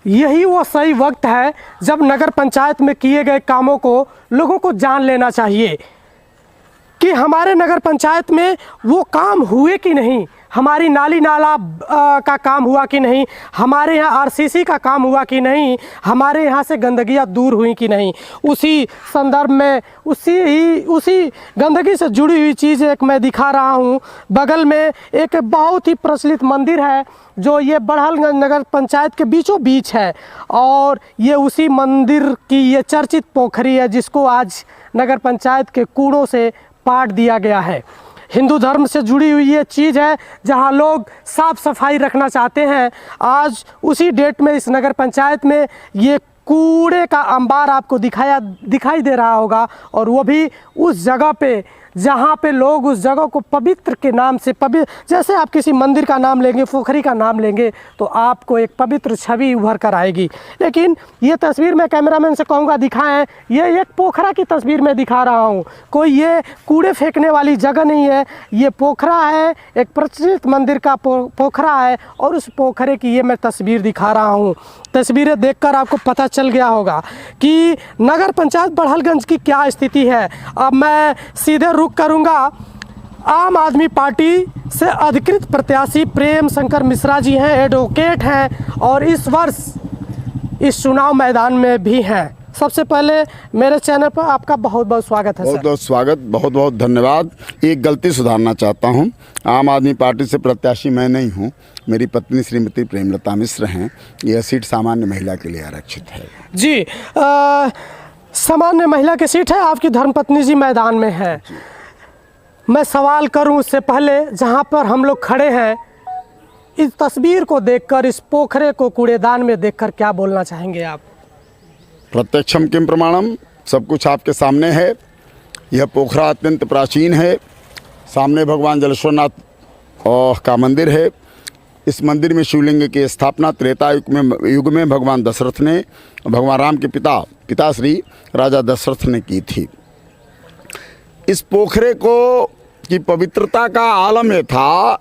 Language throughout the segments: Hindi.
यही वो सही वक्त है जब नगर पंचायत में किए गए कामों को लोगों को जान लेना चाहिए कि हमारे नगर पंचायत में वो काम हुए कि नहीं, हमारी नाली नाला का काम हुआ कि नहीं, हमारे यहाँ आरसीसी का काम हुआ कि नहीं, हमारे यहाँ से गंदगियाँ दूर हुई कि नहीं। उसी संदर्भ में उसी गंदगी से जुड़ी हुई चीज़ एक मैं दिखा रहा हूँ। बगल में एक बहुत ही प्रचलित मंदिर है जो ये बड़हलगंज नगर पंचायत के बीचों बीच है, और ये उसी मंदिर की ये चर्चित पोखरी है जिसको आज नगर पंचायत के कूड़ों से पाट दिया गया है। हिंदू धर्म से जुड़ी हुई ये चीज़ है जहां लोग साफ सफाई रखना चाहते हैं। आज उसी डेट में इस नगर पंचायत में ये कूड़े का अंबार आपको दिखाई दे रहा होगा, और वो भी उस जगह पे जहाँ पे लोग उस जगह को पवित्र के नाम से जैसे आप किसी मंदिर का नाम लेंगे, पोखरी का नाम लेंगे तो आपको एक पवित्र छवि उभर कर आएगी। लेकिन ये तस्वीर मैं कैमरामैन से कहूँगा दिखाएं, ये एक पोखरा की तस्वीर मैं दिखा रहा हूँ, कोई ये कूड़े फेंकने वाली जगह नहीं है। ये पोखरा है, एक प्रचलित मंदिर का पोखरा है, और उस पोखरे की ये मैं तस्वीर दिखा रहा हूँ। तस्वीरें देखकर आपको पता चल गया होगा कि नगर पंचायत बड़हलगंज की क्या स्थिति है। अब मैं सीधे रुख करूंगा, आम आदमी पार्टी से अधिकृत प्रत्याशी प्रेम शंकर मिश्रा जी हैं, एडवोकेट हैं, और इस वर्ष इस चुनाव मैदान में भी हैं। सबसे पहले मेरे चैनल पर आपका बहुत बहुत स्वागत है। बहुत बहुत स्वागत, बहुत बहुत धन्यवाद। एक गलती सुधारना चाहता हूं, आम आदमी पार्टी से प्रत्याशी मैं नहीं हूं, मेरी पत्नी श्रीमती प्रेमलता मिश्र हैं। यह सीट सामान्य महिला के लिए आरक्षित है। जी, सामान्य महिला की सीट है, आपकी धर्मपत्नी जी मैदान में है। मैं सवाल करूं उससे पहले, जहां पर हम लोग खड़े हैं, इस तस्वीर को देखकर, इस पोखरे को कूड़ेदान में देखकर क्या बोलना चाहेंगे आप? प्रत्यक्षम किम प्रमाणम, सब कुछ आपके सामने है। यह पोखरा अत्यंत प्राचीन है। सामने भगवान जलेश्वरनाथ का मंदिर है। इस मंदिर में शिवलिंग की स्थापना त्रेता युग में भगवान दशरथ ने, भगवान राम के पिता श्री राजा दशरथ ने की थी। इस पोखरे को की पवित्रता का आलम यह था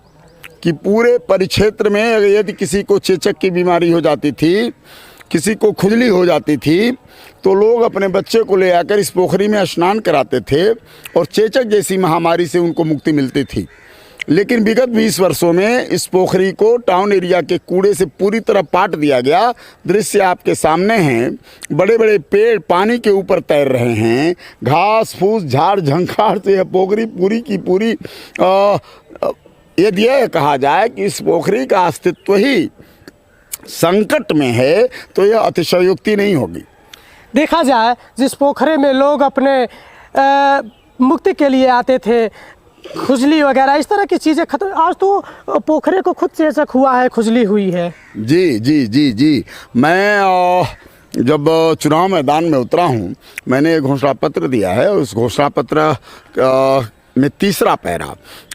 कि पूरे परिक्षेत्र में यदि किसी को चेचक की बीमारी हो जाती थी, किसी को खुजली हो जाती थी, तो लोग अपने बच्चे को ले आकर इस पोखरी में स्नान कराते थे और चेचक जैसी महामारी से उनको मुक्ति मिलती थी। लेकिन विगत 20 वर्षों में इस पोखरी को टाउन एरिया के कूड़े से पूरी तरह पाट दिया गया। दृश्य आपके सामने हैं, बड़े बड़े पेड़ पानी के ऊपर तैर रहे हैं, घास फूस झाड़ झंखाड़ से यह पोखरी पूरी की पूरी, यदि यह कहा जाए कि इस पोखरी का अस्तित्व ही संकट में है तो यह अतिशयोक्ति नहीं होगी। देखा जाए, जिस पोखरे में लोग अपने मुक्ति के लिए आते थे, खुजली वगैरह इस तरह की चीज़ें खत्म, आज तो पोखरे को खुद चेचक हुआ है, खुजली हुई है। जी जी जी जी, मैं जब चुनाव मैदान में उतरा हूँ, मैंने एक घोषणा पत्र दिया है। उस घोषणा पत्र में तीसरा पैरा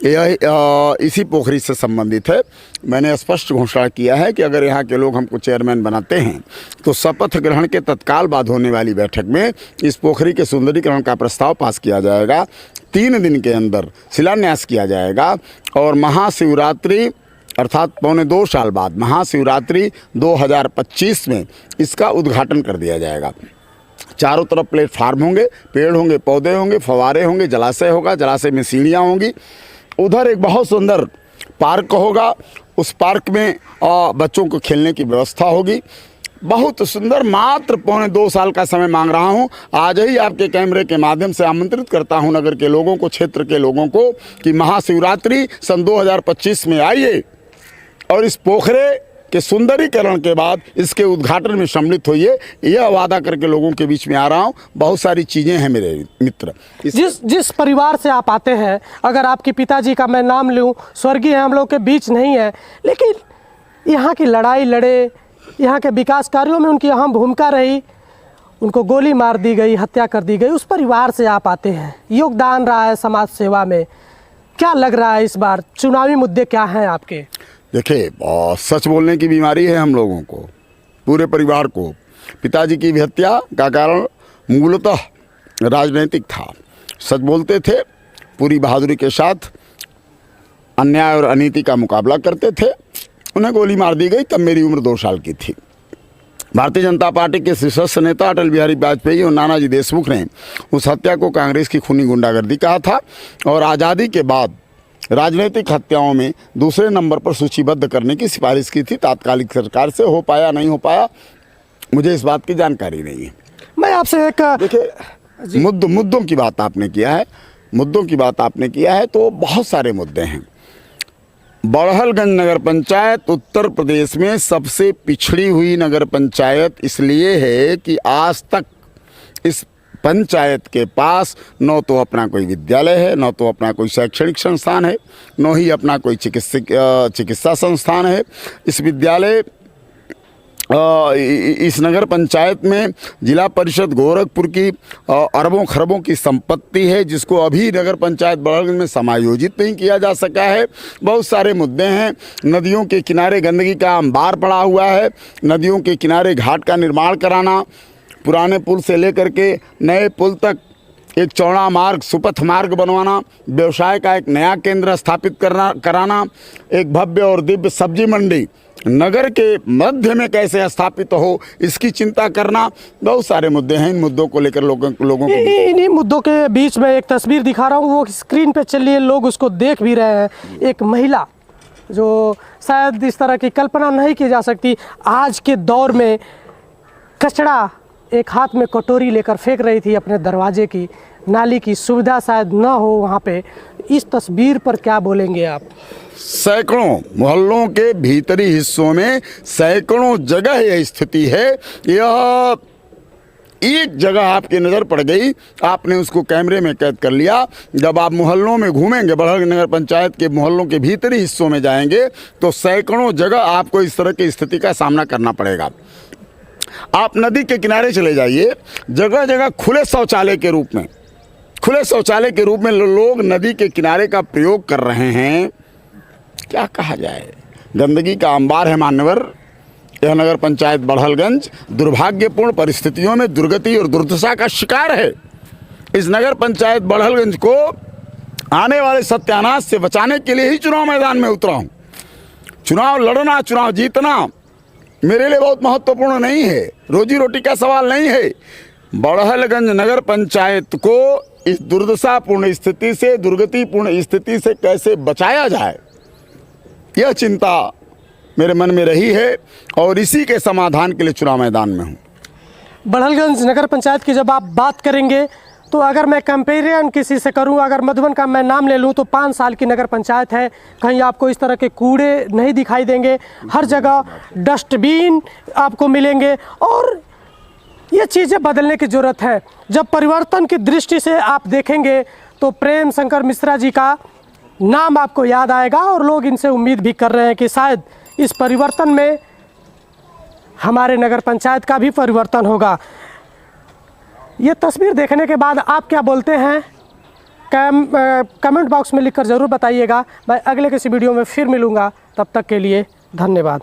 यह इसी पोखरी से संबंधित है। मैंने स्पष्ट घोषणा किया है कि अगर यहाँ के लोग हमको चेयरमैन बनाते हैं तो शपथ ग्रहण के तत्काल बाद होने वाली बैठक में इस पोखरी के सुंदरीकरण का प्रस्ताव पास किया जाएगा। 3 दिन के अंदर शिलान्यास किया जाएगा और महाशिवरात्रि अर्थात 2.25 साल बाद महाशिवरात्रि 2025 में इसका उद्घाटन कर दिया जाएगा। चारों तरफ प्लेटफार्म होंगे, पेड़ होंगे, पौधे होंगे, फवारे होंगे, जलाशय होगा, जलाशय में सीढ़ियाँ होंगी। उधर एक बहुत सुंदर पार्क होगा, उस पार्क में बच्चों को खेलने की व्यवस्था होगी। बहुत सुंदर। मात्र 2.25 साल का समय मांग रहा हूं। आज ही आपके कैमरे के माध्यम से आमंत्रित करता हूं नगर के लोगों को, क्षेत्र के लोगों को कि महाशिवरात्रि सन 2025 में आइए और इस पोखरे के सुंदरीकरण के बाद इसके उद्घाटन में सम्मिलित होइए। यह वादा करके लोगों के बीच में आ रहा हूँ। बहुत सारी चीज़ें हैं मेरे मित्र। जिस परिवार से आप आते हैं, अगर आपके पिताजी का मैं नाम लूँ, स्वर्गीय हम लोग के बीच नहीं है, लेकिन यहाँ की लड़ाई लड़े, यहाँ के विकास कार्यों में उनकी अहम भूमिका रही, उनको गोली मार दी गई, हत्या कर दी गई, उस परिवार से आप आते हैं, योगदान रहा है समाज सेवा में। क्या लग रहा है इस बार चुनावी मुद्दे क्या हैं आपके? देखिए, सच बोलने की बीमारी है हम लोगों को, पूरे परिवार को। पिताजी की हत्या का कारण मूलतः राजनीतिक था। सच बोलते थे, पूरी बहादुरी के साथ अन्याय और अनीति का मुकाबला करते थे। उन्हें गोली मार दी गई, तब मेरी उम्र 2 साल की थी। भारतीय जनता पार्टी के शीर्षस्थ नेता अटल बिहारी वाजपेयी और नानाजी देशमुख ने उस हत्या को कांग्रेस की खूनी गुंडागर्दी कहा था और आज़ादी के बाद राजनीतिक हत्याओं में दूसरे नंबर पर सूचीबद्ध करने की सिफारिश की थी। तात्कालिक सरकार से हो पाया नहीं हो पाया, मुझे इस बात की जानकारी नहीं है। मैं आपसे एक देखिए, मुद्दों की बात आपने किया है, मुद्दों की बात आपने किया है, तो बहुत सारे मुद्दे हैं। बड़हलगंज नगर पंचायत उत्तर प्रदेश में सबसे पिछड़ी हुई नगर पंचायत इसलिए है कि आज तक इस पंचायत के पास न तो अपना कोई विद्यालय है, न तो अपना कोई शैक्षणिक संस्थान है, न ही अपना कोई चिकित्सा संस्थान है। इस विद्यालय इस नगर पंचायत में जिला परिषद गोरखपुर की अरबों खरबों की संपत्ति है, जिसको अभी नगर पंचायत बड़हलगंज में समायोजित नहीं किया जा सका है। बहुत सारे मुद्दे हैं। नदियों के किनारे गंदगी का अंबार पड़ा हुआ है। नदियों के किनारे घाट का निर्माण कराना, पुराने पुल से लेकर के नए पुल तक एक चौड़ा मार्ग, सुपथ मार्ग बनवाना, व्यवसाय का एक नया केंद्र स्थापित कराना, एक भव्य और दिव्य सब्जी मंडी नगर के मध्य में कैसे स्थापित हो, इसकी चिंता करना, बहुत सारे मुद्दे हैं। इन मुद्दों को लेकर लोगों को इन्हीं मुद्दों के बीच में एक तस्वीर दिखा रहा हूँ, वो स्क्रीन पे चल रही है, लोग उसको देख भी रहे हैं। एक महिला जो शायद इस तरह की कल्पना नहीं की जा सकती, आज के दौर में कचरा एक हाथ में कटोरी लेकर फेंक रही थी अपने दरवाजे की, नाली की सुविधा शायद ना हो वहाँ पे। इस तस्वीर पर क्या बोलेंगे आप? सैकड़ों मोहल्लों के भीतरी हिस्सों में सैकड़ों जगह यह स्थिति है। यह एक जगह आपकी नज़र पड़ गई, आपने उसको कैमरे में कैद कर लिया। जब आप मोहल्लों में घूमेंगे, बड़हलगंज नगर पंचायत के मोहल्लों के भीतरी हिस्सों में जाएंगे, तो सैकड़ों जगह आपको इस तरह की स्थिति का सामना करना पड़ेगा। आप नदी के किनारे चले जाइए, जगह जगह खुले शौचालय के रूप में लोग नदी के किनारे का प्रयोग कर रहे हैं। क्या कहा जाए, गंदगी का अंबार है मान्यवर यह नगर पंचायत बड़हलगंज। दुर्भाग्यपूर्ण परिस्थितियों में दुर्गति और दुर्दशा का शिकार है। इस नगर पंचायत बड़हलगंज को आने वाले सत्यानाश से बचाने के लिए ही चुनाव मैदान में उतरा हूँ। चुनाव लड़ना, चुनाव जीतना मेरे लिए बहुत महत्वपूर्ण नहीं है, रोजी रोटी का सवाल नहीं है। बड़हलगंज नगर पंचायत को इस दुर्दशापूर्ण स्थिति से, दुर्गतिपूर्ण स्थिति से कैसे बचाया जाए, यह चिंता मेरे मन में रही है और इसी के समाधान के लिए चुनाव मैदान में हूँ। बड़हलगंज नगर पंचायत की जब आप बात करेंगे तो अगर मैं कंपेरिजन किसी से करूं, अगर मधुबन का मैं नाम ले लूं तो 5 साल की नगर पंचायत है। कहीं आपको इस तरह के कूड़े नहीं दिखाई देंगे, हर जगह डस्टबिन आपको मिलेंगे और ये चीज़ें बदलने की ज़रूरत है। जब परिवर्तन की दृष्टि से आप देखेंगे तो प्रेम शंकर मिश्रा जी का नाम आपको याद आएगा और लोग इनसे उम्मीद भी कर रहे हैं कि शायद इस परिवर्तन में हमारे नगर पंचायत का भी परिवर्तन होगा। ये तस्वीर देखने के बाद आप क्या बोलते हैं, कमेंट बॉक्स में लिखकर ज़रूर बताइएगा। मैं अगले किसी वीडियो में फिर मिलूँगा, तब तक के लिए धन्यवाद।